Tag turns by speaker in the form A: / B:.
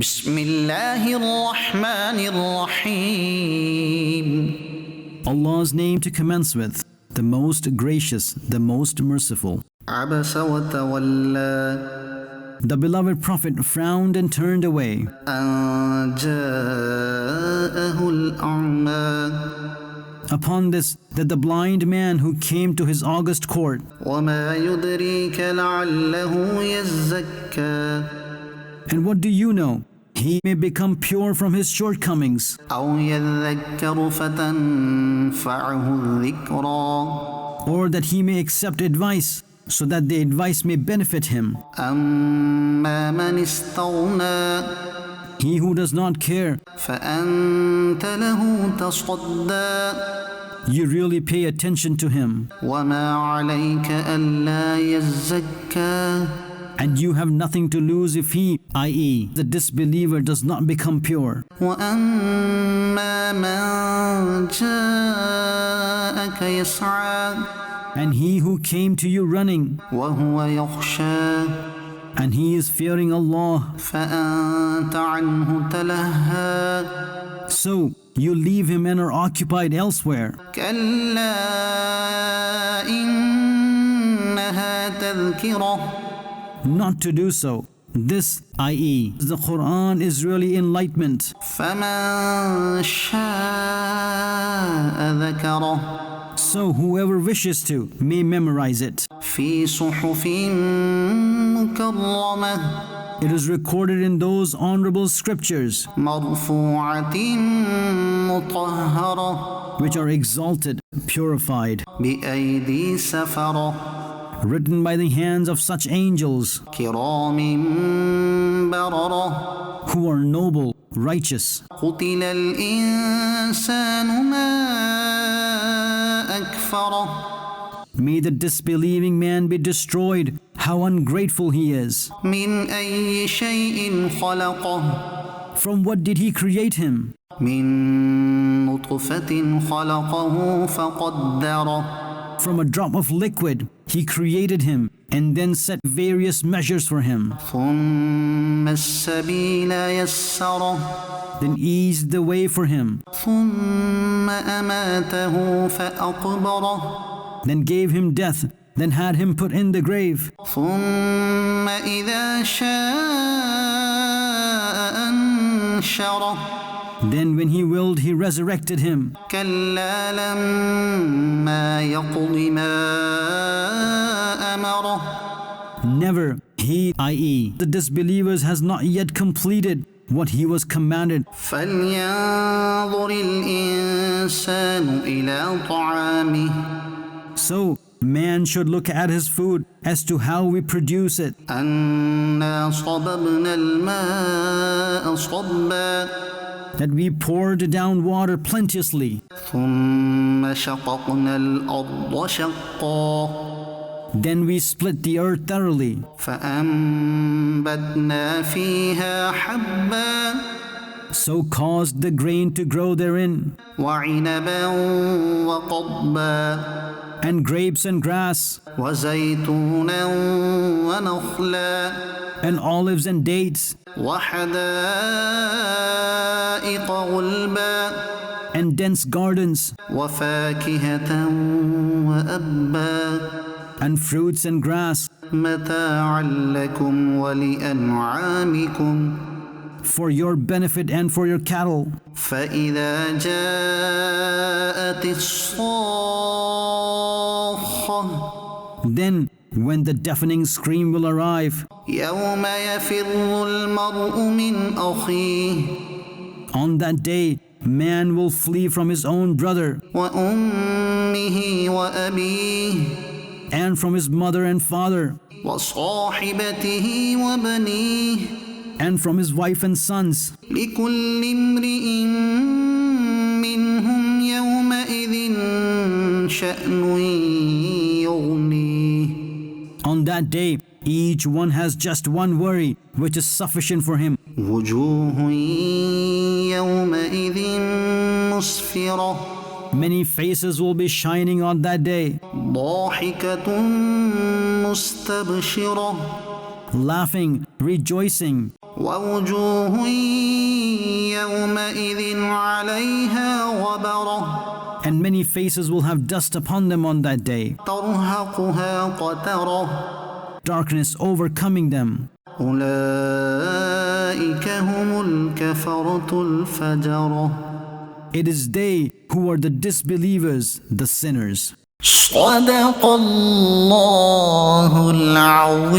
A: بسم الله الرحمن الرحيم.
B: Allah's name to commence with, the most gracious, the most merciful.
A: عبس وتولى.
B: The beloved Prophet frowned and turned away
A: أن جاءه الأعمى.
B: upon this, that the blind man who came to his august court.
A: وما يدريك لعله يزكى.
B: And what do you know? He may become pure from his shortcomings,
A: أو يذكر فتنفعه الذكرى.
B: or that he may accept advice, so that the advice may benefit him.
A: أما من استغنى.
B: He who does not care,
A: فأنت له تصدى.
B: you really pay attention to him,
A: وما عليك ألا يزكى.
B: and you have nothing to lose if he, i.e., the disbeliever, does not become pure.
A: وأما من جاءك يسعى.
B: And he who came to you running,
A: وهو يخشى.
B: and he is fearing Allah,
A: فأنت عنه تلهى.
B: so you leave him and are occupied elsewhere.
A: كلا إنها تذكرة.
B: Not to do so. This, i.e., the Quran, is really enlightenment.
A: فمن شاء ذكره.
B: So whoever wishes to may memorize it.
A: في صحف مكرمة.
B: It is recorded in those honorable scriptures
A: مرفوعة مطهرة.
B: which are exalted, purified,
A: بأيدي سفرة.
B: written by the hands of such angels
A: كرام بررة.
B: who are noble, righteous.
A: قتل الإنسان ما أكفره.
B: May the disbelieving man be destroyed. How ungrateful he is.
A: من أي شيء خلقه.
B: From what did he create him?
A: من نطفة خلقه فقدره.
B: From a drop of liquid he created him and then set various measures for him.
A: ثم السبيل يسره.
B: Then eased the way for him.
A: ثم أماته فأقبره.
B: Then gave him death. Then had him put in the grave.
A: ثم إذا شاء أنشره.
B: Then when he willed, he resurrected him.
A: كلا لما يقض ما أمره.
B: Never, he, i.e., the disbelievers, has not yet completed what he was commanded.
A: فلينظر الإنسان إلى طعامه.
B: So, man should look at his food as to how we produce it.
A: أنا صببنا الماء صبا.
B: That we poured down water plenteously.
A: ثم شققنا الأرض شقا.
B: Then we split the earth thoroughly.
A: فأنبتنا فيها حبا.
B: So caused the grain to grow therein,
A: وعنبا وقضبا.
B: and grapes and grass,
A: وزيتونا ونخلا.
B: and olives and dates,
A: وحدائق غلبا.
B: and dense gardens,
A: وفاكهة وأبا.
B: and fruits and grass,
A: متاعا لكم ولأنعامكم.
B: for your benefit and for your cattle.
A: فإذا جاءت الصاخة.
B: Then, when the deafening scream will arrive,
A: يوم يفر المرء من أخيه.
B: on that day, man will flee from his own brother,
A: وأمه وأبيه.
B: and from his mother and father,
A: وصاحبته وبنيه.
B: and from his wife and sons.
A: لكل امرئ منهم يومئذ شأن يغنيه.
B: On that day, each one has just one worry, which is sufficient for him.
A: وجوه يومئذ مسفرة.
B: Many faces will be shining on that day,
A: ضاحكة مستبشرة.
B: laughing, rejoicing.
A: ووجوه يومئذ عليها غبرة
B: And many faces will have dust upon them on that day,
A: ترهقها قترة
B: darkness overcoming them.
A: أولئك هم الكفرة الفجرة.
B: It is they who are the disbelievers, the sinners.
A: صدق الله العظيم.